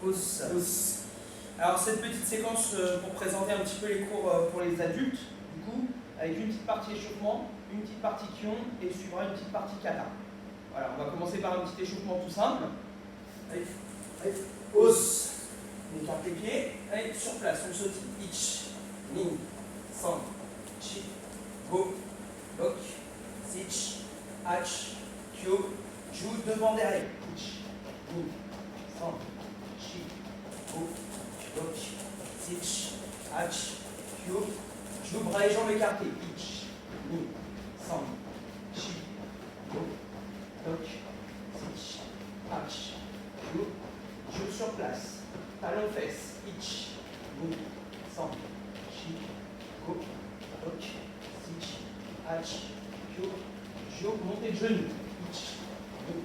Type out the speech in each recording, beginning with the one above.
Os. Alors cette petite séquence pour présenter un petit peu les cours pour les adultes, du coup, avec une petite partie échauffement, une petite partie kion et suivra une petite partie kata. Voilà, on va commencer par un petit échauffement tout simple. Allez, allez. Os. On écarte les pieds. Allez, sur place, on saute. Ich, Nin, San, Chi, Go, Lok, Sich, Hach, Kyo, Ju, devant, derrière. Ich, Nin, San, Chi, Go, Lok, Sich, Hach, Kyo, Ju, bras et jambes écartés. Ich, Nin, San, Chi, Go, Lok, Sich, Hach, Kyo, Ju sur place. Talon fesses. Ich, Nin, San, Chi, Go, Lok, Sich, Hach, Kyo, Ju, montée de genou. Ich, Nin,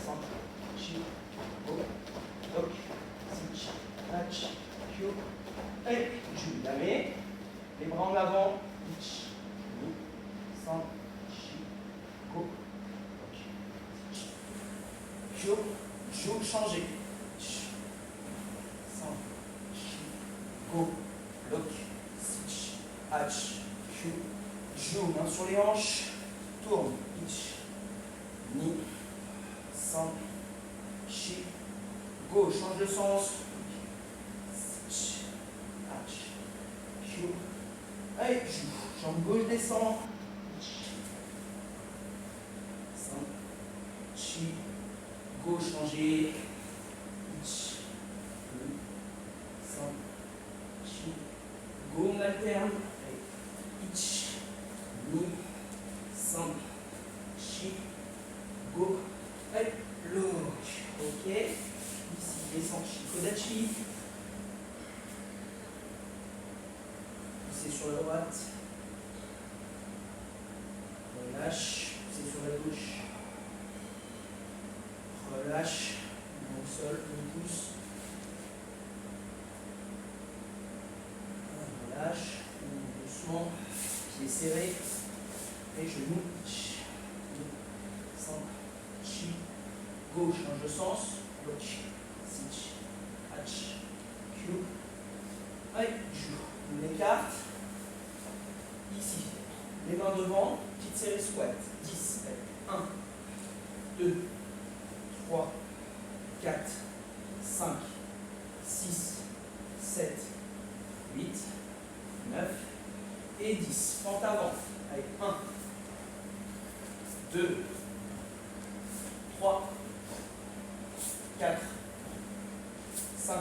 San, Chi, Go, Lok, Sich, Hach, Kyo, et Ju. Yame. Les bras en avant. Ich, Nin, San, Chi, Go, Lok, Sich, Kyo, Ju, changer. Go, Lok, Sich, Hach, Kyo, Ju, main sur les hanches, tourne, Ich, Ni, San, Chi, Go, change de sens, Sich, Hach, Kyo, allez, Ju, jambe gauche descend, Ich, San, Chi, Go, changer, Ich, Ni, San, Go, on alterne. Ich, Ni, San, Chi, Go, Lok. Ok. Ici, descend Shikodachi. Poussez sur la droite. Relâche. Poussez sur la gauche. Relâche. Au sol, on pousse. Relâche, doucement, pieds serrés, et genoux, San, Chi, Go, change de sens, Lok, Sich, Hach, Kyo, allez, Ju, on écarte, ici, les mains devant, petite série squat, 10, 1, 2, 3, 4, 5, 6, 7, 8, 9 et 10. Pente avant. Allez, 1, 2, 3, 4, 5,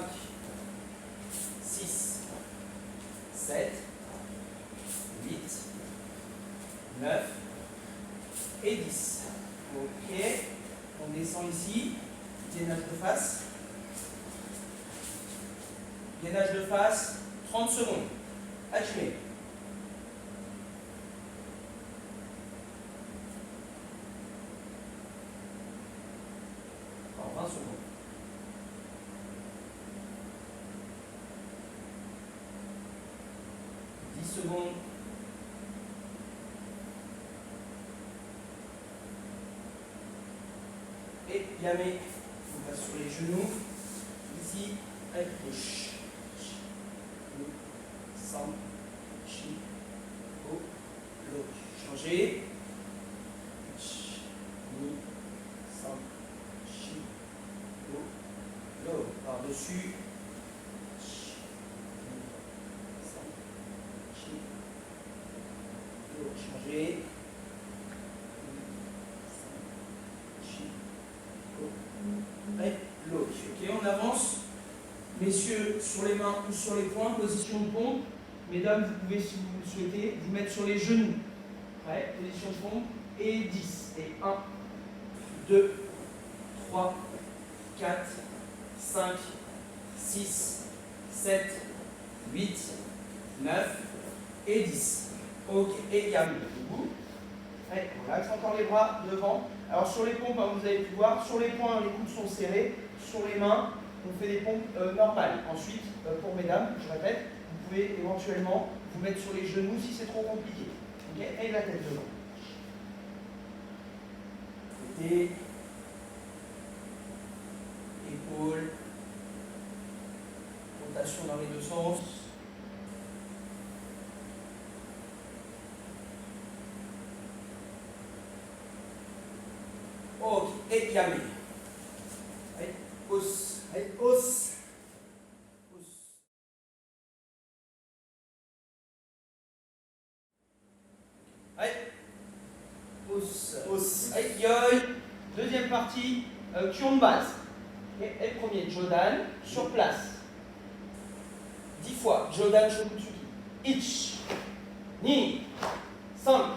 6, 7, 8, 9 et 10. Ok. On descend ici. Gainage de face. Gainage de face. 30 secondes. Hachime. Encore 20 secondes. Secondes. Et Yame. On va sur les genoux. Ici, avec gauche. San, Chi, Go, Lok. Changer. Ich, Ni, San, Chi, Go, Lok. Par-dessus. Ich, Ni, San, Chi, Go. Changer. Ni, San, Chi, Go. Et Lok. Ok, on avance. Messieurs, sur les mains ou sur les poings, position de pompe. Mesdames, vous pouvez, si vous le souhaitez, vous mettre sur les genoux. Prêt, position de pompe. Et 10. Et 1, 2, 3, 4, 5, 6, 7, 8, 9 et 10. Ok, et Yame. Debout. Allez, on relaxe encore les bras devant. Alors sur les pompes, vous avez pu voir, sur les poings, les coudes sont serrés. Sur les mains, on fait des pompes normales. Ensuite, pour mesdames, je répète, vous pouvez éventuellement vous mettre sur les genoux si c'est trop compliqué. Okay, et la tête devant. Côté, épaule, sens. Ok, et yamé. Allez, hausse. Allez, hausse. Allez, hausse. Hausse. Allez, yoï. Deuxième partie, kion de base. Okay. Et le premier, Jodan, sur place. 10 fois, Jodan Shokutsuki. Ich, ni, san,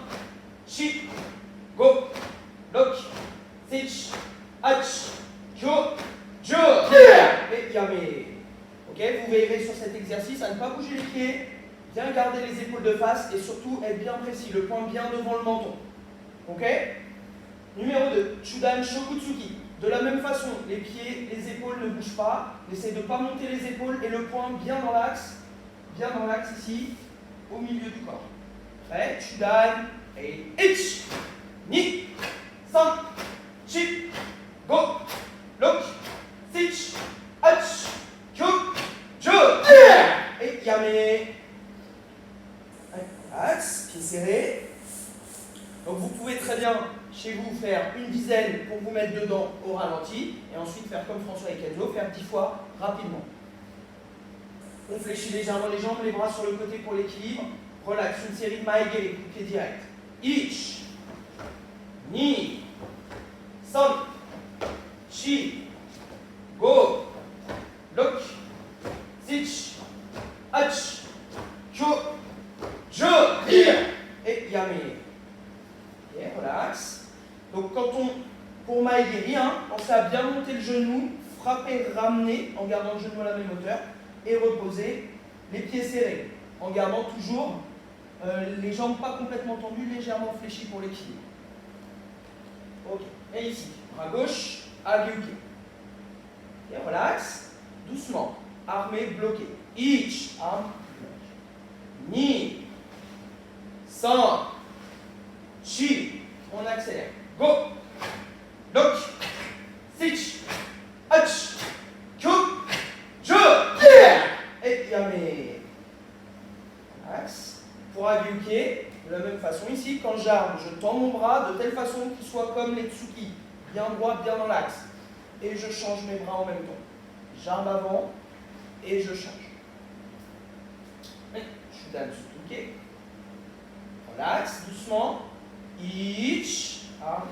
shi, go, lok, sich, ach, kyo, jo, et yame. Ok, vous veillerez sur cet exercice à ne pas bouger les pieds, bien garder les épaules de face et surtout être bien précis, le point bien devant le menton. Ok. Numéro 2, Chudan Shokutsuki. De la même façon, les pieds, les épaules ne bougent pas. N'essayez de ne pas monter les épaules et le poing bien dans l'axe ici, au milieu du corps. Prêt? Chudan et ich, ni, san, chi, go, lok, sich, ach, kyo, jo, et yame. Axe, pied serré. Donc vous pouvez très bien chez vous faire une dizaine pour vous mettre dedans au ralenti et ensuite faire comme François et Kenzo, faire 10 fois rapidement. On fléchit légèrement les jambes, les bras sur le côté pour l'équilibre. Relax, une série de maegere, coup de pied direct. Ich, ni, san, chi, go, lok, sich, ach, kyo, jo, et yame. Ok, relax. Donc pour maegeri, pensez à bien monter le genou, frapper, ramener en gardant le genou à la même hauteur et reposer les pieds serrés en gardant toujours les jambes pas complètement tendues, légèrement fléchies pour l'équilibre. Ok, et ici, bras gauche, agyuke. Ok, relax, doucement, armé, bloqué. Ich, arme, bloc. Ni, san, chi, on accélère. Go, lok, sich, ach, kyo, jo, et yame. Relax. Pour agyuke, de la même façon ici, quand j'arme, je tends mon bras de telle façon qu'il soit comme les tsuki, bien droit, bien dans l'axe. Et je change mes bras en même temps. J'arme avant et je change. Shudan Tsutuke. Relax, doucement. Ich, arme.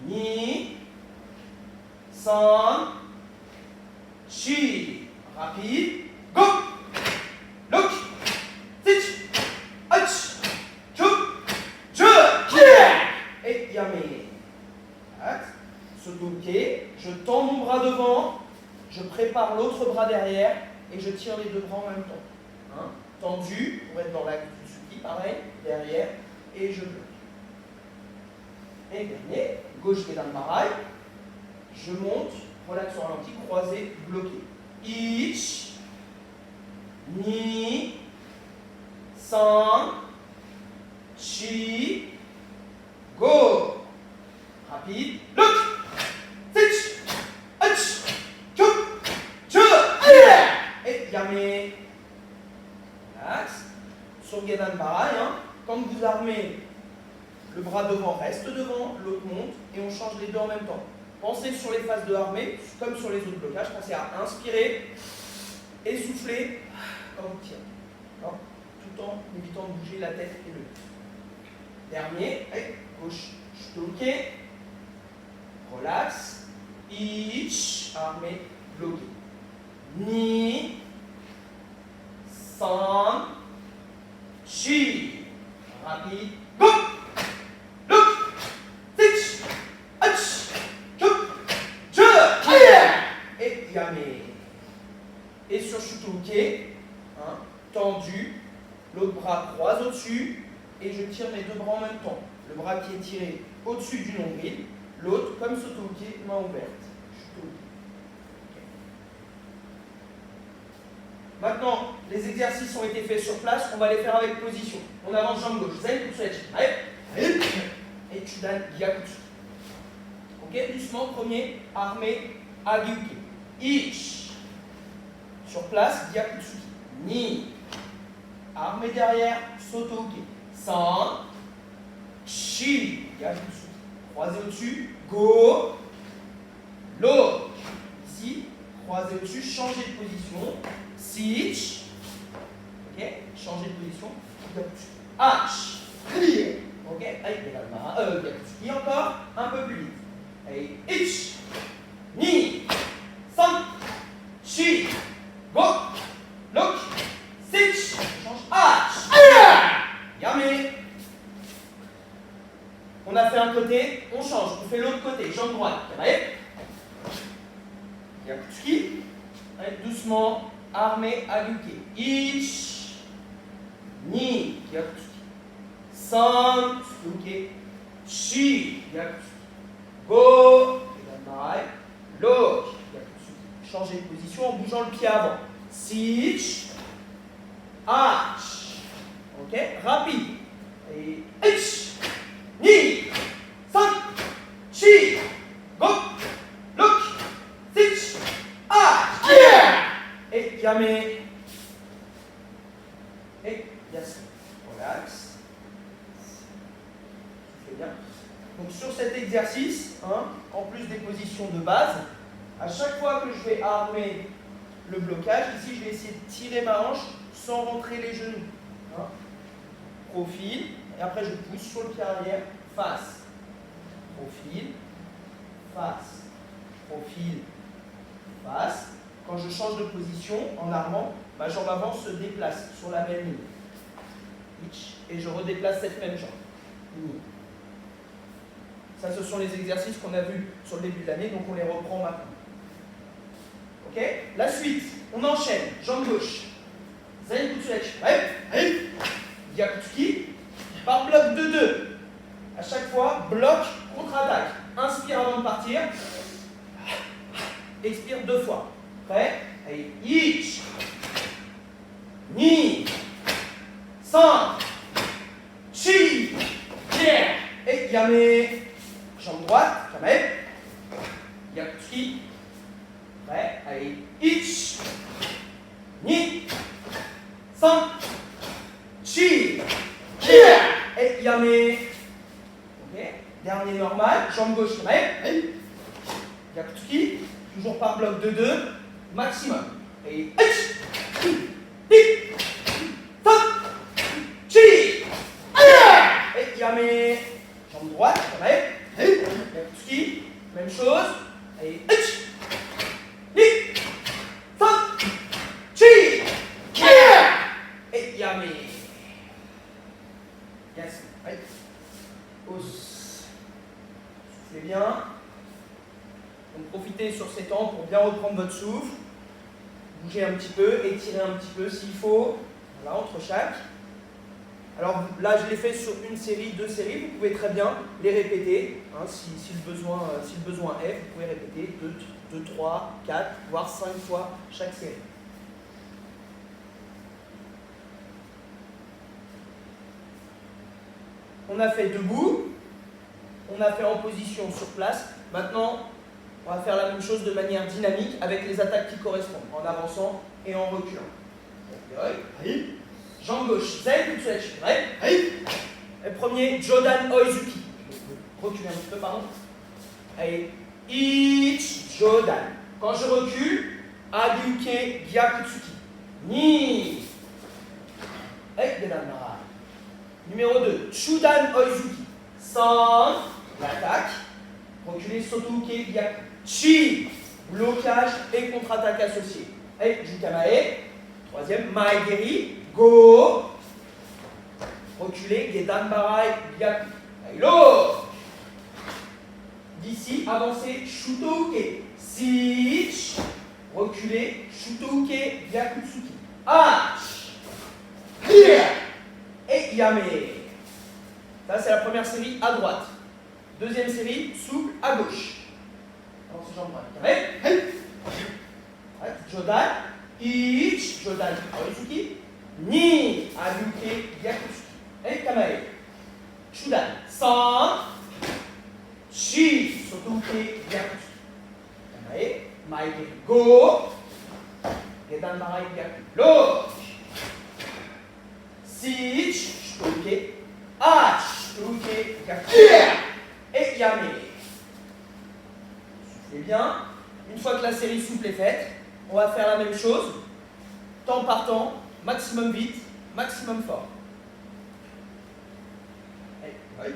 Ni, san, chi, rapide, go, lok, sich, ach, kyo, jo, et yame. Sotoke, je tends mon bras devant, je prépare l'autre bras derrière et je tire les deux bras en même temps. Tendu, pour être dans l'axe du tsuki, pareil, derrière, et je bloque. Et dernier, gauche Gedan Barai, je monte, relax au ralenti, croisé, bloqué. Ich, ni, san, chi, go. Rapide, look, sich, ach, kyo, jo, et yame. Relax. Sur Gedan Barai, quand vous armez, le bras devant reste devant, l'autre monte, et on change les deux en même temps. Pensez sur les phases de armée, comme sur les autres blocages, pensez à inspirer et souffler quand vous tirez. Tout en évitant de bouger la tête et le nez. Dernier, gauche, shtoke, relax, ich, armé, bloqué. Ni, san, chi, rapide, go! Et yame. Et sur Shutoke, tendu, l'autre bras croise au-dessus et je tire mes deux bras en même temps. Le bras qui est tiré au-dessus du nombril, l'autre comme Sotoke, main ouverte. Shutoke. Okay. Maintenant, les exercices ont été faits sur place, on va les faire avec position. On avance jambe gauche, zen, kutsuechi. Allez, et Chudan, gyakutsu. Ok, doucement, premier, armé, agyuke. Ich, Sur place, Gyakutsuki. Ni. Armé derrière, Sotoke. San. Chi. Gyakutsuki. Croisé au-dessus. Go. Lo. Ici. Croisé au-dessus. Changer de position. Sich. Ok. Changer de position. Gyakutsuki. H. Clear. Ok. Avec la main. Gyakutsuki encore. Un peu plus vite. Et ich. Ni. San. Chi. Go. Look. Sich. Change. H. Yamé. On a fait un côté, on change. On fait l'autre côté. Jambe droite. Allez. Gyakutsuki. Allez, doucement. Armé, aguke. Ich. Ni. Gyakutsuki. San. Tsuke. Chi. Gyakutsuki. Go. Look. Gyakutsuki. Changer de position en bougeant le pied avant. Sich. H. Ok. Rapide. Et ich. Ni. San. Chi. Go. Look. Sich. H. Et yame. Et yasu. Relax. C'est bien. Donc sur cet exercice, hein, en plus des positions de base, à chaque fois que je vais armer le blocage, ici je vais essayer de tirer ma hanche sans rentrer les genoux. Hein. Profil, et après je pousse sur le pied arrière, face. Profil, face. Profil, face. Quand je change de position en armant, ma jambe avant se déplace sur la même ligne. Et je redéplace cette même jambe. Ça, ce sont les exercices qu'on a vus sur le début de l'année, donc on les reprend maintenant. Ok? La suite, on enchaîne. Jambe gauche. Zenkutsuechi. Gyakutsuki. Par bloc de 2. À chaque fois, bloc, contre-attaque. Inspire avant de partir. Expire 2 fois. Prêt? Allez. Ich. Ni. San. Chi. Yeah. Et yame. Jambe droite, Kamae. Gyakutsuki. Prêt? Allez. Ich. Ni. San. Chi. Yeah. Et yame. Ok. Dernier normal. Jambe gauche, Kamae. Gyakutsuki. Toujours par bloc de 2. Maximum. Et ich. Ni. San. Chi. Yeah. Et yame. Jambe droite, Kamae. Gyakutsuki, même chose. Allez, ich, ni, san, chi, et yame. Yes. Allez. Pause. Soufflez bien. Donc profitez sur ces temps pour bien reprendre votre souffle. Bougez un petit peu, étirez un petit peu s'il faut. Voilà, entre chaque. Alors là, je l'ai fait sur une série, 2 séries. Vous pouvez très bien les répéter. Hein, si le besoin est, vous pouvez répéter 2, 3, 4, voire 5 fois chaque série. On a fait debout. On a fait en position sur place. Maintenant, on va faire la même chose de manière dynamique avec les attaques qui correspondent, en avançant et en reculant. Allez. Jambe gauche, Zenkutsuechi. Le premier, Jodan Oizuki. Reculez un petit peu, pardon. Allez. Ich, Jodan. Quand je recule, Agyuke, Gyakutsuki. Ni. Numéro 2, Chudan Oizuki. San. L'attaque. Reculez, Sotoke, Gyaku. Chi. Blocage et contre-attaque associée. Allez, Jukamae. Troisième, Maegeri. Go. Reculez, Gedan Barai, Gyaku. Lo. D'ici, avancez, Shutoke. Sich. Reculez, Shutoke, Gyakutsuki. H. Here. Et Yame. Ça, c'est la première série à droite. Deuxième série, souple à gauche. Avancez, jambe droite. Jodan. Ich. Jodan. Oizuki. Ni. Agyuke. Gyakutsuki. Et Kamae. Chudan. San. Chi. Sotoke. Gyakutsuki. Kamae. Maegeri. Go. Gedan pareil, look. Sich, ok. Ach, ok. Et yamé. Soufflez bien. Une fois que la série souple est faite, on va faire la même chose. Temps par temps, maximum vite, maximum fort. Allez,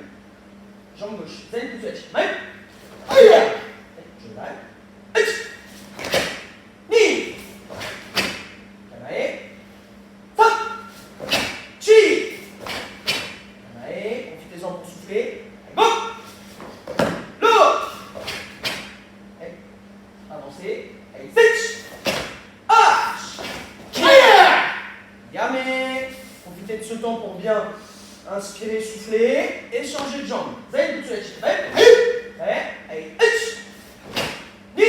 jambe gauche. Zen tout de suite. Je lâche. Ni. Kanae. Fa. Chi. Kanae. Profitez-en pour souffler. Go. L'autre. Avancez. Allez, fetch. Yamé. Profitez de ce temps pour bien inspirer, souffler et changer de jambe. Zen tout de suite. Allez, ni.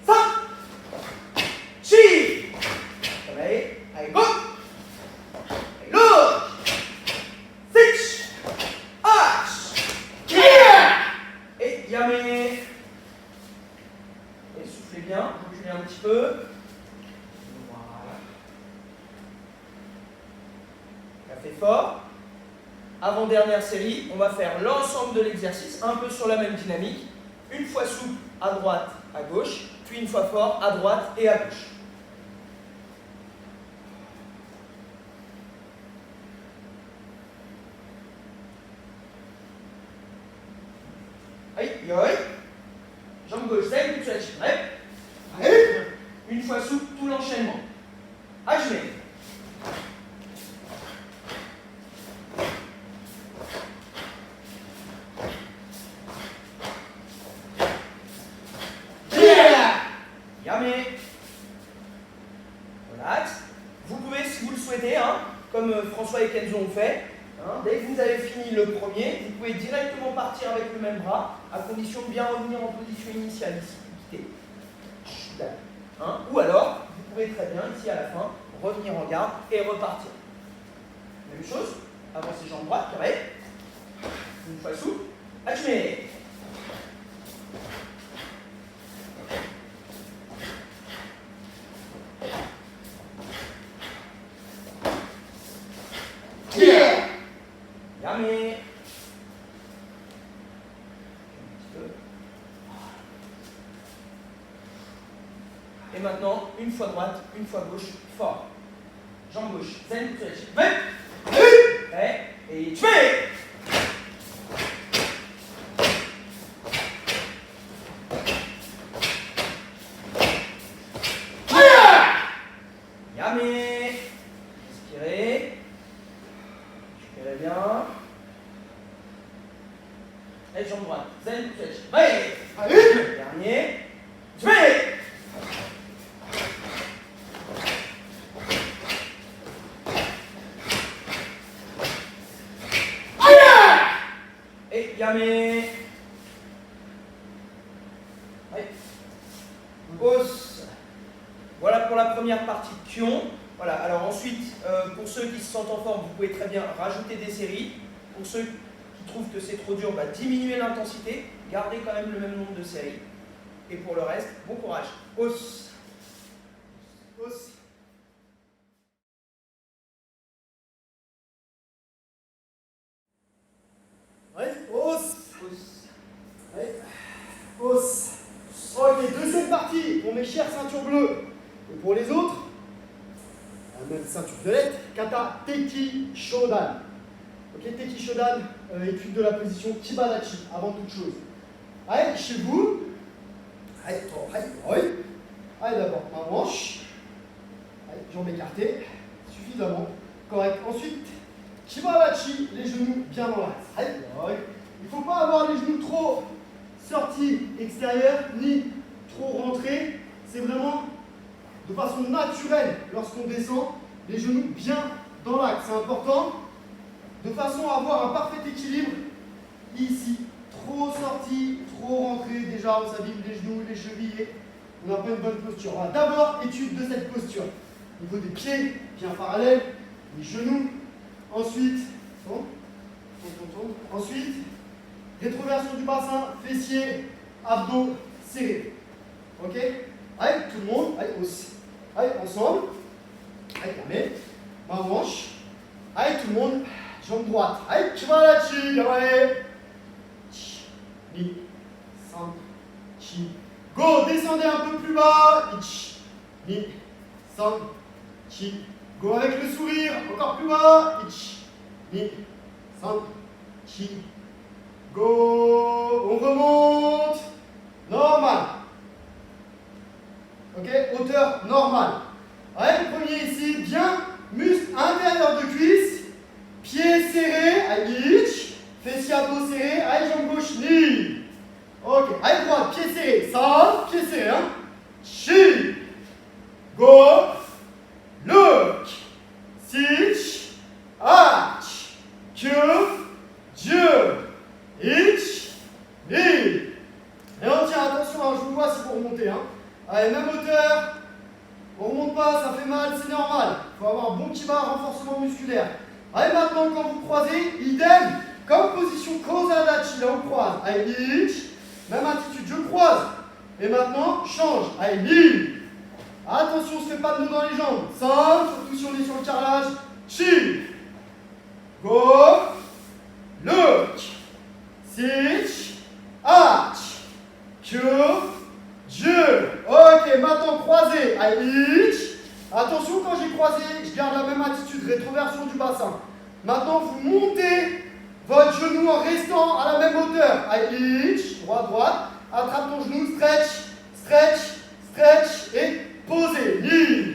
Fa. Chi. Allez, go. Allez, look. Fetch. Et yamé. Et soufflez bien, reculez un petit peu. Voilà. Café fort. Avant-dernière série, on va faire l'ensemble de l'exercice, un peu sur la même dynamique. Une fois souple, à droite, à gauche, puis une fois fort, à droite et à gauche. Aïe, yoï. Jambe gauche, zen, tout de suite. Une fois souple, tout l'enchaînement. Ajme. Yamé. Relax. Vous pouvez, si vous le souhaitez, comme François et Kenzo ont fait, dès que vous avez fini le premier, vous pouvez directement partir avec le même bras, à condition de bien revenir en position initiale ici. Quitter. Ou alors, vous pouvez très bien, ici à la fin, revenir en garde et repartir. Même chose, avancez jambe droite, carré. Une fois souple, achemé. Yamé. Et maintenant, une fois droite, une fois gauche, fort. Jambe gauche, zen, et tu fais. Yamé. Respirez. Respirez bien. Et jambe droite, zen, dernier. Tu fais. Yamé. Pause. Voilà pour la première partie de Kion. Voilà, alors ensuite, pour ceux qui se sentent en forme, vous pouvez très bien rajouter des séries. Pour ceux qui trouvent que c'est trop dur, diminuer l'intensité, gardez quand même le même nombre de séries. Et pour le reste, bon courage. Pause. Pause. Hausse. Hausse. Ok, deuxième partie pour mes chères ceintures bleues. Et pour les autres, la même ceinture violette, kata Teki Shodan. Ok, Teki Shodan, étude de la position Kibadachi, avant toute chose. Allez, chez vous. Allez, d'abord, main manche. Allez, jambes écartées. Suffisamment. Correct. Ensuite, Kibadachi, les genoux bien dans l'axe. Allez, il ne faut pas avoir les genoux trop sortis extérieurs, ni trop rentrés. C'est vraiment de façon naturelle, lorsqu'on descend, les genoux bien dans l'axe. C'est important, de façon à avoir un parfait équilibre ici. Trop sorti, trop rentré, déjà on s'abîme les genoux, les chevilles, on n'a pas une bonne posture. On va d'abord étude de cette posture. Au niveau des pieds, bien parallèles, les genoux. Ensuite, ensuite, rétroversion du bassin, fessiers, abdos serrés. Ok? Allez, tout le monde. Allez, aussi. Allez, ensemble. Allez, fermez. Main en manche. Allez, tout le monde. Jambe droite. Allez, Kibarachi. Allez. Ni. San. Chi. Go. Descendez un peu plus bas. Ich. Ni. San. Chi. Go avec le sourire. Encore plus bas. Ich. Ni. San. Chi. Go. On remonte. Normal. Ok, hauteur normale. Allez, le premier ici, bien, muscle intérieur de cuisse, pied serré, allez, hitch, fessier à dos serré, allez, jambe gauche, ni. Ok, allez, droite, pied serré, ça, pied serré, hein. Chi. Go. Look. Sich. Arch. Que. Dieu. Hitch. Ni. Et on tient, attention, hein, je vous vois si vous remontez, hein. Allez, même hauteur. On ne remonte pas, ça fait mal, c'est normal. Il faut avoir un bon kiba, renforcement musculaire. Allez, maintenant, quand vous croisez, idem, comme position Kozadachi, là on croise. Allez, hitch. Même attitude, je croise. Et maintenant, change. Allez, ligne. Attention, on ne se fait pas de nœud dans les jambes. Simple, surtout si on est sur le carrelage. Chi. Go. Look. Sich. Arch. Que. Dieu. Ok, maintenant croisé. Allez, hitch. Attention, quand j'ai croisé, je garde la même attitude, rétroversion du bassin. Maintenant, vous montez votre genou en restant à la même hauteur. Allez, hitch. Droite, droite. Attrape ton genou, stretch, stretch, stretch et posez. Ligne.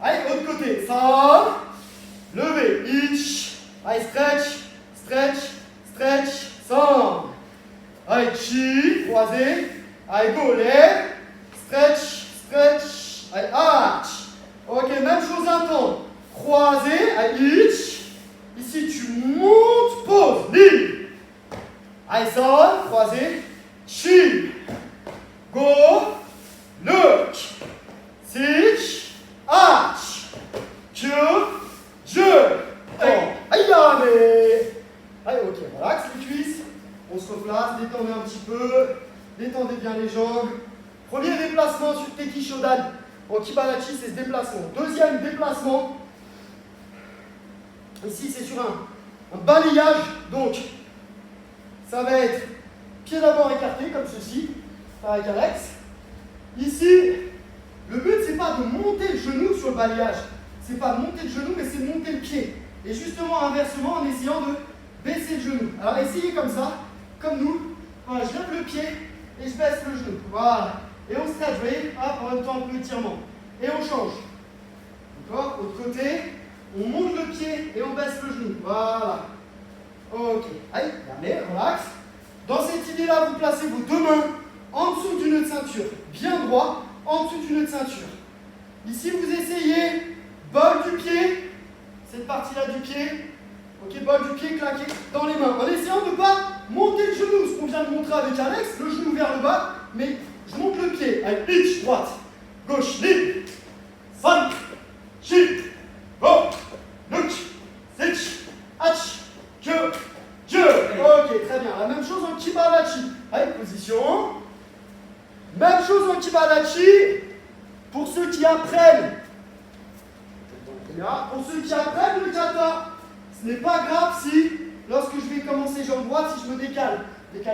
Allez, autre côté. Ça. Levez. Hitch. Allez, stretch, stretch, stretch. Ça. Allez, chi. Croisé. Allez, go, lève. Stretch, stretch. Allez, arch. Ok, même chose un temps. Croisé, allez, hitch. Ici, tu montes, pose, ligne. Allez, ça, croisé. Chi. Go. Look. Sich. Arch. Que. Dieu. Aïe, mais. Allez, ok, relax les cuisses. On se replace, détendez un petit peu. Détendez bien les jambes. Premier déplacement sur Teki Shodan. En Kibarachi, c'est ce déplacement. Deuxième déplacement. Ici, c'est sur un balayage. Donc, ça va être pied d'avant écarté, comme ceci, avec Alex. Ici, le but, c'est pas de monter le genou sur le balayage. C'est pas de monter le genou, mais c'est de monter le pied. Et justement, inversement, en essayant de baisser le genou. Alors, essayez comme ça, comme nous. Voilà, je lève le pied et je baisse le genou. Voilà. Et on stretch, vous voyez, hop, en même temps un peu étirement. Et on change. D'accord? Autre côté, on monte le pied et on baisse le genou. Voilà. Ok. Allez, regardez, relax. Dans cette idée-là, vous placez vos deux mains en dessous du nœud de ceinture. Bien droit, en dessous du nœud de ceinture. Ici, vous essayez, bol du pied, cette partie-là du pied. Ok, bol du pied claqué dans les mains. En essayant de ne pas monter le genou, ce qu'on vient de montrer avec Alex, le genou vers le bas, mais je monte le pied. Allez, pitch, droite, gauche, ligne. 5, chi, go, look, sich, hatch, que, Dieu. Ok, très bien. La même chose en Kibarachi. Allez, position. Même chose en Kibarachi pour ceux qui apprennent. Pour ceux qui apprennent le kata, ce n'est pas grave si, lorsque je vais commencer jambe droite, si je me décale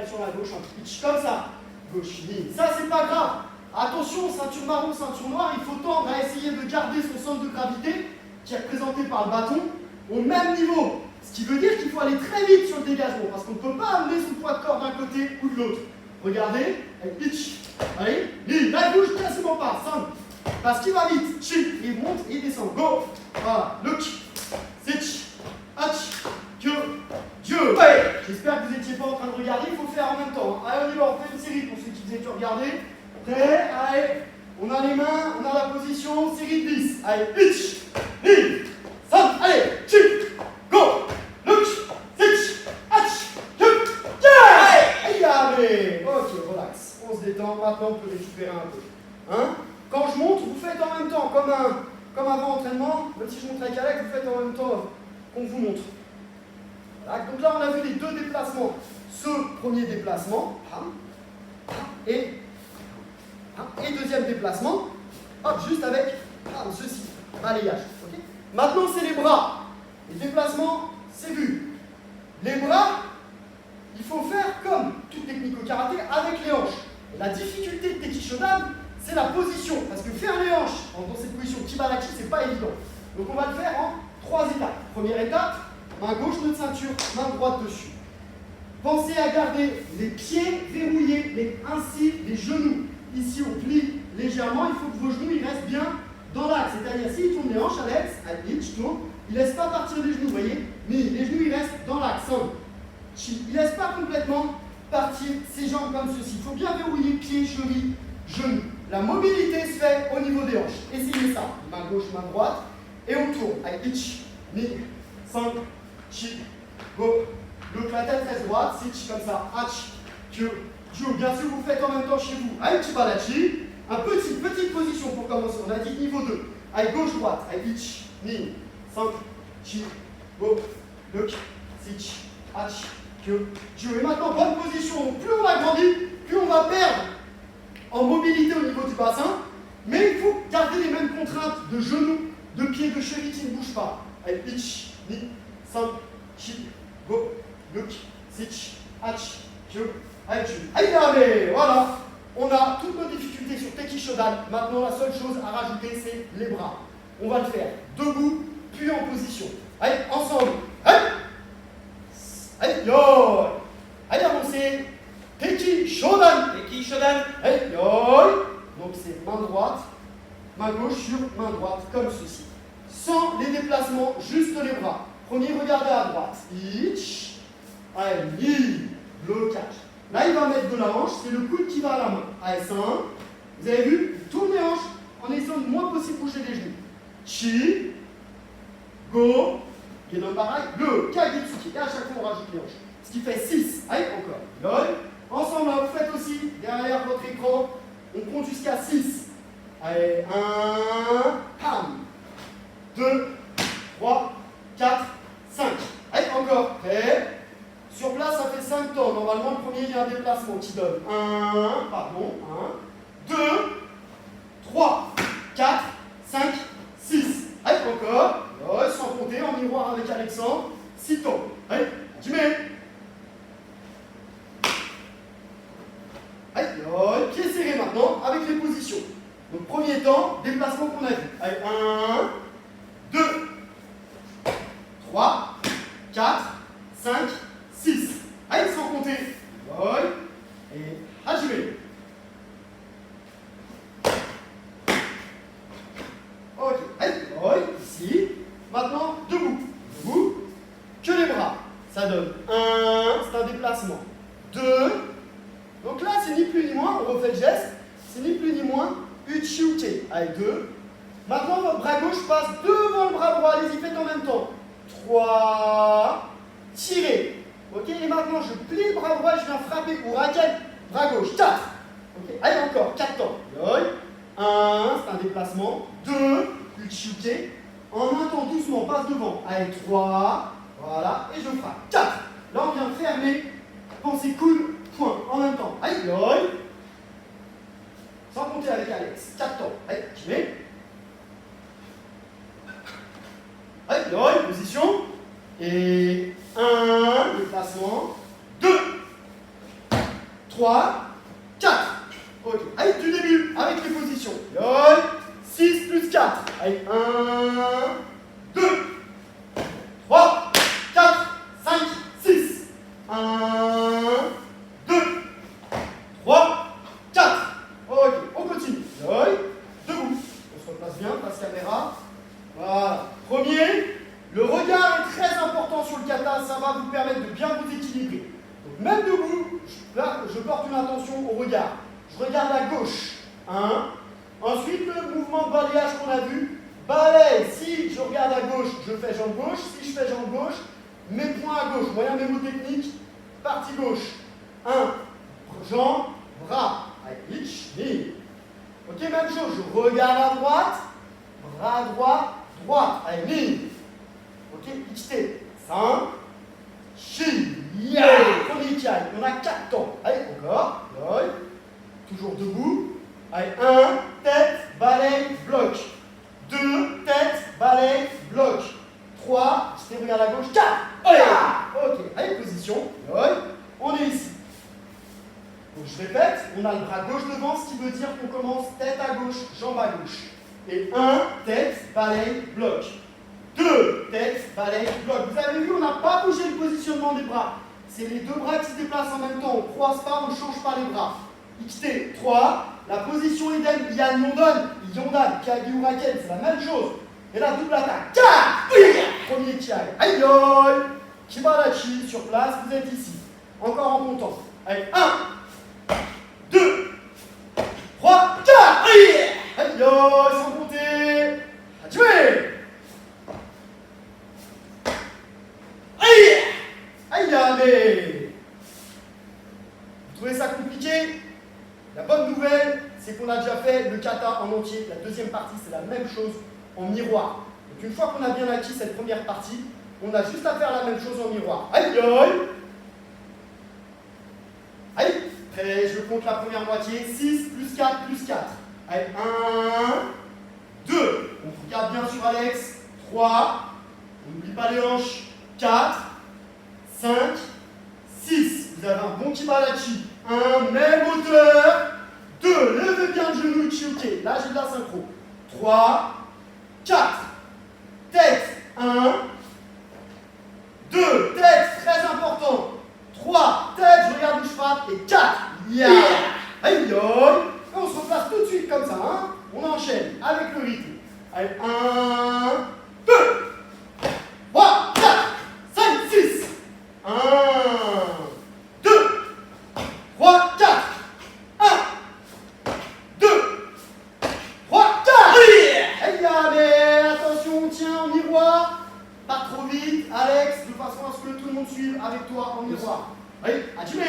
sur la gauche, en pitch comme ça. Gauche, ligne. Ça, c'est pas grave. Attention, ceinture marron, ceinture noire, il faut tendre à essayer de garder son centre de gravité, qui est représenté par le bâton, au même niveau. Ce qui veut dire qu'il faut aller très vite sur le dégagement, parce qu'on ne peut pas amener son poids de corps d'un côté ou de l'autre. Regardez, avec pitch. Allez, ligne. Là, il bouge quasiment pas. Simple. Parce qu'il va vite. Chi, il monte et il descend. Go. Voilà. Look. Sich. Hatch. Que. Dieu. Ouais. J'espère que vous n'étiez pas en train de regarder. Il faut faire en même temps. Allez, on y va. On fait une série pour ceux qui faisaient que regarder. Prêt. Allez. On a les mains. On a la position. Série de 10. Allez. Pitch. Ligne. Simple. Allez. Chi. Go. Look. Sich. Hatch. Que. Dieu. Allez. Ok, relax. On se détend. Maintenant, on peut récupérer un peu. Hein? Quand je monte, vous faites en même temps, comme avant entraînement, même si je montre avec Alex, vous faites en même temps qu'on vous montre. Voilà. Donc là, on a vu les deux déplacements. Ce premier déplacement, et Hein. Et deuxième déplacement, hop, juste avec ceci, balayage. Okay. Maintenant, c'est les bras. Les déplacements, c'est vu. Les bras, il faut faire comme toute technique au karaté avec les hanches. Et la difficulté de Teki Shodan, c'est la position. Parce que faire les hanches dans cette position Kibarachi, c'est pas évident. Donc on va le faire en 3 étapes. Première étape, main gauche, nœud de ceinture, main droite dessus. Pensez à garder les pieds verrouillés, ainsi les genoux. Ici, on plie légèrement. Il faut que vos genoux ils restent bien dans l'axe. C'est-à-dire, s'il tourne les hanches, Alex, je tourne, il ne laisse pas partir les genoux, vous voyez. Mais les genoux, ils restent dans l'axe. Il ne laisse pas complètement partir ses jambes comme ceci. Il faut bien verrouiller pieds, chevilles, genoux. La mobilité se fait au niveau des hanches. Essayez ça. Main gauche, main droite. Et on tourne. Avec ich, ni, sang, chi, go. Donc la tête reste droite. Sich comme ça. Hach, kyo, ju. Bien sûr, vous faites en même temps chez vous. Avec chibalachi. Un petite position pour commencer. On a dit niveau 2. Avec gauche-droite. Avec ich, ni, sang, chi, go. Look, sich, hach, kyo, ju. Et maintenant, bonne position. Donc, plus on va grandir, plus on va perdre en mobilité au niveau du bassin, mais il faut garder les mêmes contraintes de genoux, de pieds, de cheville qui ne bougent pas. Allez, ich, ni, san, chi, go, look, sich, hach, kyo, aichu. Allez, voilà. On a toutes nos difficultés sur Teki Shodan. Maintenant, la seule chose à rajouter, c'est les bras. On va le faire debout, puis en position. Allez, ensemble. Allez, allez, yo. Allez, avancez. Teki Shodan. Teki Shodan. Hey, yoi. Donc c'est main droite, main gauche sur main droite, comme ceci. Sans les déplacements, juste les bras. Premier, regardez à droite. Ich. Allez, ni. Blocage. Là, il va mettre de la hanche, c'est le coude qui va à la main. Allez, 5. Vous avez vu? Il tourne les hanches en essayant le moins possible bouger les genoux. Chi. Go. Genon pareil. Le Kagetsuki. Et à chaque fois, on rajoute les hanches. Ce qui fait 6. Allez, encore. Yoi. Ensemble, là, vous faites aussi, derrière votre écran, on compte jusqu'à 6. Allez, 1, pam. 2, 3, 4, 5. Allez, encore. Prêt. Sur place, ça fait 5 temps. Normalement, le premier, il y a un déplacement qui donne 1, 2, 3, 4, 5, 6. Allez, encore. Ouais, sans compter, en miroir avec Alexandre. 6 temps. Allez, tu mets. Allez, pied serré maintenant avec les positions. Donc, premier temps, déplacement qu'on a vu. Allez, 1, 2, 3, 4, 5, 6. Allez, sans compter. Et hajime. Ok. Allez, ici. Maintenant, debout. Debout. Que les bras. Ça donne 1, c'est un déplacement. 2. Donc là, c'est ni plus ni moins, on refait le geste, c'est ni plus ni moins uchiuke. Allez, 2. Maintenant, votre bras gauche passe devant le bras droit. Allez-y, faites en même temps. 3. Tirez. Ok, et maintenant, je plie le bras droit et je viens frapper ou raquette. Bras gauche. 4. Ok, allez, encore. 4 temps. 1, c'est un déplacement. 2, uchiuke. En un temps, doucement, passe devant. Allez, 3. Voilà, et je frappe. 4. Là, on vient fermer. Pensez cool. Point, en même temps. Allez, sans compter avec Alex. 4 temps. Allez, tu mets. Allez, position. Et 1, déplacement. 2, 3, 4. Ok. Allez, du début, avec les positions. 6 plus 4. Allez, 1, 2, 3, 4, 5, 6. 1, 2, 3, 4. Ok, on continue. Debout. On se replace bien, face caméra. Voilà. Premier, le regard est très important sur le kata, ça va vous permettre de bien vous équilibrer. Donc même debout, je porte une attention au regard. Je regarde à gauche. 1. Ensuite, le mouvement de balayage qu'on a vu. Balaye. Si je regarde à gauche, je fais jambe gauche. Si je fais jambe gauche, mes poings à gauche. Moyen mémotechnique, partie gauche. 1. Jambe, bras. Allez, ich, ni. Ok, même chose. Je regarde à droite. Bras droit, droite. Allez, ni. Ok, ichite. 5. Shi. Yeah. Premier kiai. On a 4 temps. Allez, encore. Toujours debout. Allez, 1, tête, balaye, bloc. 2, tête, balaye, bloc. 3, je regarde à gauche, 4. Ok, allez, position. On est ici. Donc je répète, on a le bras gauche devant, ce qui veut dire qu'on commence tête à gauche, jambe à gauche. Et 1, tête, balaye, bloc. 2, tête, balaye, bloc. Vous avez vu, on n'a pas bougé le positionnement des bras. C'est les deux bras qui se déplacent en même temps. On ne croise pas, on ne change pas les bras. XT, 3. La position idem, Yann Yondan, Kagi ou Raken, c'est la même chose. Et la double attaque. 4. Premier kiai. Aïe aïe. Kibarachi, sur place, vous êtes ici. Encore en comptant. Allez, 1, 2, 3, 4. Aïe aïe, sans compter. Hajime. Aïe aïe, mais vous trouvez ça compliqué? La bonne nouvelle, c'est qu'on a déjà fait le kata en entier. La deuxième partie, c'est la même chose en miroir. Donc une fois qu'on a bien acquis cette première partie, on a juste à faire la même chose en miroir. Aïe aïe. Aïe. Prêt, je compte la première moitié. 6 plus 4 plus 4. Allez, 1, 2. On regarde bien sur Alex. 3. On n'oublie pas les hanches. 4, 5, 6. Vous avez un bon kibarachi. 1, même hauteur. 2, levez bien le genou, Chiuke. Là, j'ai de la synchro. 3, 4. Tête, 1. 2, tête, très important. 3, tête, je regarde où je frappe. Et 4, yeah. Aïe, aïe. Et on se replace tout de suite comme ça. Hein. On enchaîne avec le rythme. Allez, 1, 2, 3, 4, 5, 6. 1, 2, 3, 4. 1, 2, 3, 4. Aïe, mais attention, on tient en miroir. Pas trop vite, Alex, de façon à ce que tout le monde suive avec toi en miroir. Allez, Hajime.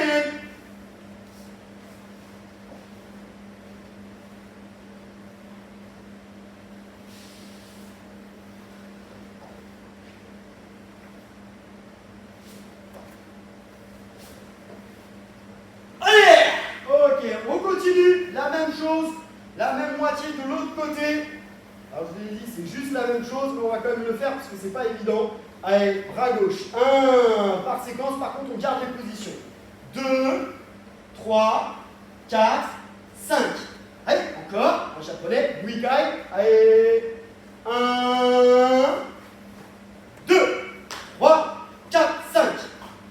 Ok, on continue, la même chose, la même moitié de l'autre côté. Alors je vous l'ai dit, c'est juste la même chose, mais on va quand même le faire parce que c'est pas évident. Allez, bras gauche. 1 par séquence, par contre on garde les positions. 2, 3, 4, 5. Allez, encore, en japonais, Muikai. Allez, 1, 2, 3, 4, 5.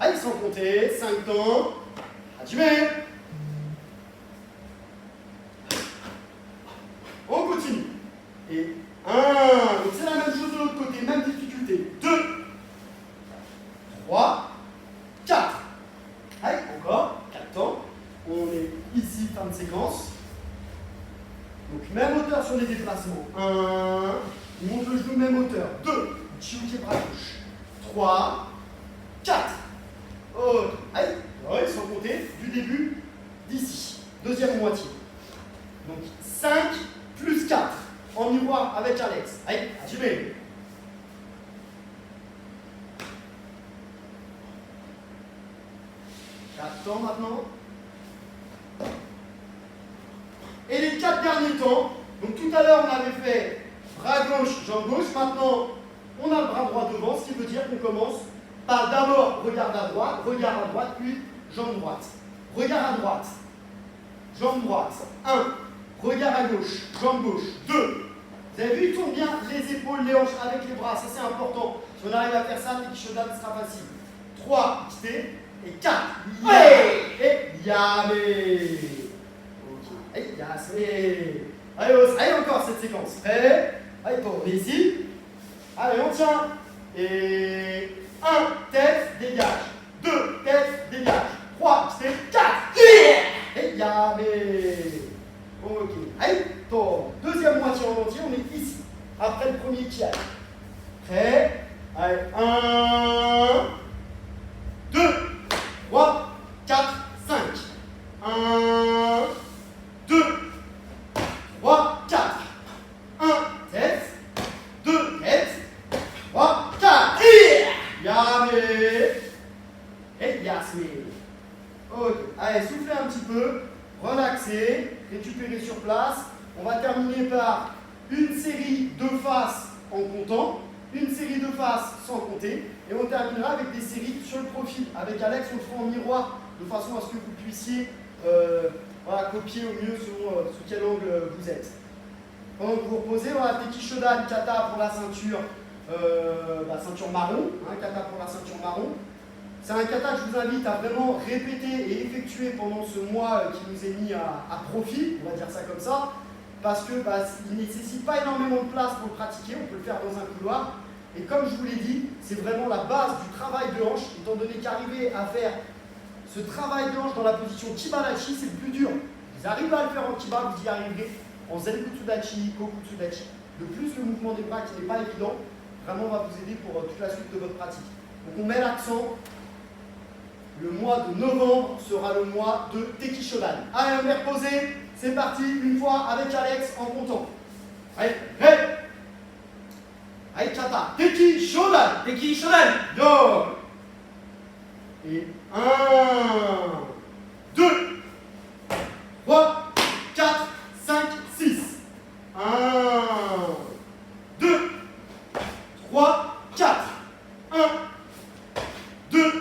Allez, sans compter, 5 temps. Hajime. On continue. Et 1, donc c'est la même chose de l'autre côté, même difficulté. 2, 3, 4. Allez, encore, 4 temps. On est ici, fin de séquence. Donc même hauteur sur les déplacements. 1, il monte le genou, même hauteur. 2, Chiuke bras gauche. 3, 4. Ok, allez, ouais, sans compter, du début d'ici. Deuxième moitié. Donc 5 plus 4. En miroir avec Alex. Allez, Hajime. Temps maintenant. Et les 4 derniers temps. Donc tout à l'heure on avait fait bras gauche, jambe gauche. Maintenant on a le bras droit devant, ce qui veut dire qu'on commence par d'abord regard à droite, puis jambe droite. Regard à droite, jambe droite. 1. Regard à gauche, jambe gauche. 2. Vous avez vu, il tourne bien les épaules, les hanches avec les bras. Ça c'est important. Si on arrive à faire ça, Teki Shodan sera facile. 3. XT. Et 4. Et Yame. Ok. Et Yasme. Allez, encore cette séquence. Prêt? Allez, on est ici. Allez, on tient. Et 1, tête, dégage. 2, tête, dégage. 3, XT. 4. Et Yame. Ok. Allez, deuxième moitié en entier, on est ici. Après le premier kiai. Prêt? Allez, 1, 2, 3, 4, 5. 1, 2, 3, 4. 1, tête. 2, tête. 3, 4. Yame. Et Yasme. Ok. Allez, soufflez un petit peu. relaxer, récupérer sur place. On va terminer par une série de faces en comptant, une série de faces sans compter, et on terminera avec des séries sur le profil. Avec Alex, on le fera en miroir, de façon à ce que vous puissiez voilà, copier au mieux selon sous quel angle vous êtes. Pendant que vous reposez, voilà, Teki Shodan, kata pour la ceinture, ceinture marron, hein, kata pour la ceinture marron. C'est un kata que je vous invite à vraiment répéter et effectuer pendant ce mois qui nous est mis à profit, on va dire ça comme ça, parce que il ne nécessite pas énormément de place pour le pratiquer, on peut le faire dans un couloir. Et comme je vous l'ai dit, c'est vraiment la base du travail de hanche, étant donné qu'arriver à faire ce travail de hanche dans la position Kibanachi, c'est le plus dur. Vous arrivez à le faire en Kiba, vous y arriverez en Zenkutsudachi, Kokutsudachi. De plus, le mouvement des bras qui n'est pas évident, vraiment va vous aider pour toute la suite de votre pratique. Donc on met l'accent. Le mois de novembre sera le mois de Teki Shodan. Allez, on est reposé. C'est parti, une fois avec Alex en comptant. Allez, hey! Allez, kata. Teki Shodan. Teki Shodan. Yo. Et 1, 2, 3, 4, 5, 6. 1, 2, 3, 4. 1, 2,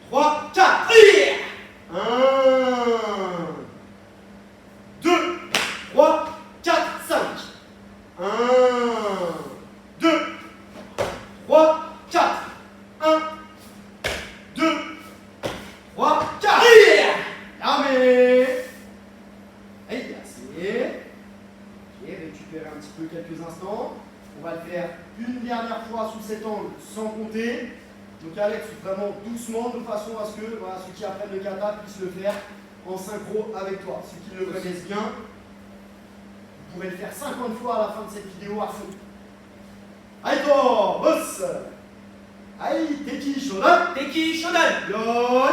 3, 4. 1, 2, 3, 4, 5. 1, 2, 3, 4. 1, 2, 3, 4. Armé. Allez, assez. Ok, récupérer un petit peu quelques instants. On va le faire une dernière fois sous cet angle sans compter. Donc Alex, vraiment doucement, de façon à ce que voilà, ceux qui apprennent le kata puissent le faire en synchro avec toi. Ceux qui le connaissent bien, vous pourrez le faire 50 fois à la fin de cette vidéo à fond. Allez toi, boss. Allez, Teki Shodan. Teki Shodan. Yoi.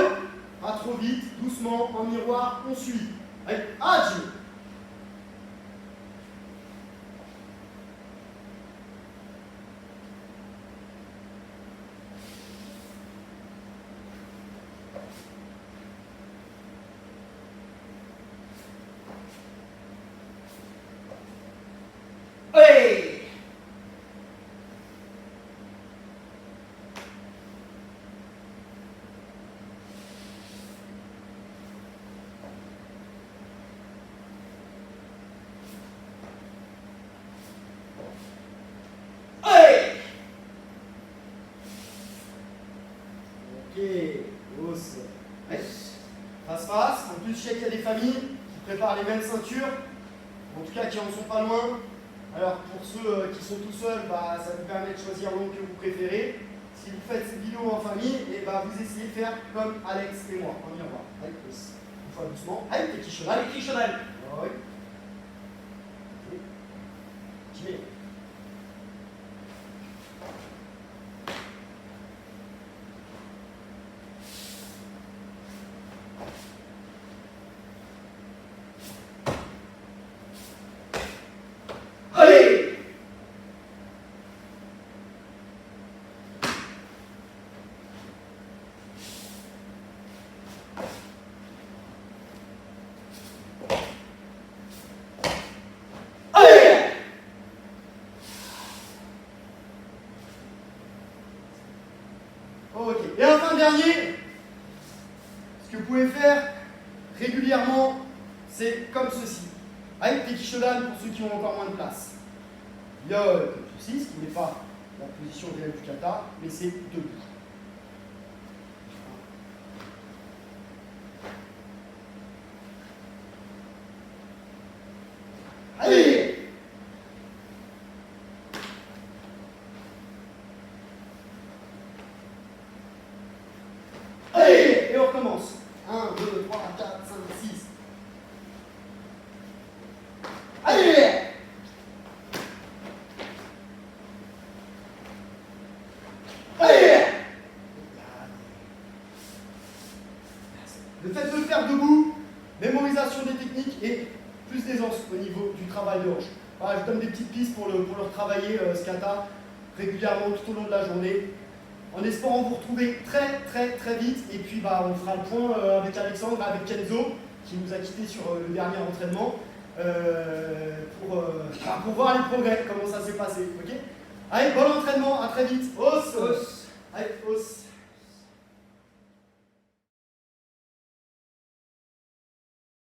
Pas trop vite, doucement, en miroir, on suit. Allez, Haji. Hey. Hey. Ok, os. Allez, face-face. En plus, je sais qu'il y a des familles qui préparent les mêmes ceintures, en tout cas qui en sont pas loin. Alors, pour ceux qui sont tout seuls, ça vous permet de choisir l'angle que vous préférez. Si vous faites cette vidéo en famille, et vous essayez de faire comme Alex et moi, en miroir. Allez, os. Une fois doucement. Allez, Teki Shodan. Teki Shodan. Oui. Tirez. Allez. Allez. Ok. Et enfin, dernier, ce que vous pouvez faire régulièrement, c'est comme ceci. Avec Teki Shodan pour ceux qui ont encore moins de place. Yo, comme ceci, ce qui n'est pas la position réelle du kata, mais c'est debout. Allez! Allez! Et on recommence. 1, 2, 3, 4, 5, 6. Allez! Allez! Le fait de le faire debout, mémorisation des techniques et plus d'aisance au niveau du travail de hanche. Voilà, je donne des petites pistes pour le travailler ce kata régulièrement tout au long de la journée. En espérant vous retrouver très vite. Et puis on fera le point avec Alexandre, avec Kenzo, qui nous a quittés sur le dernier entraînement pour voir les progrès, comment ça s'est passé. Ok. Allez, bon entraînement, à très vite. Os. Allez, os.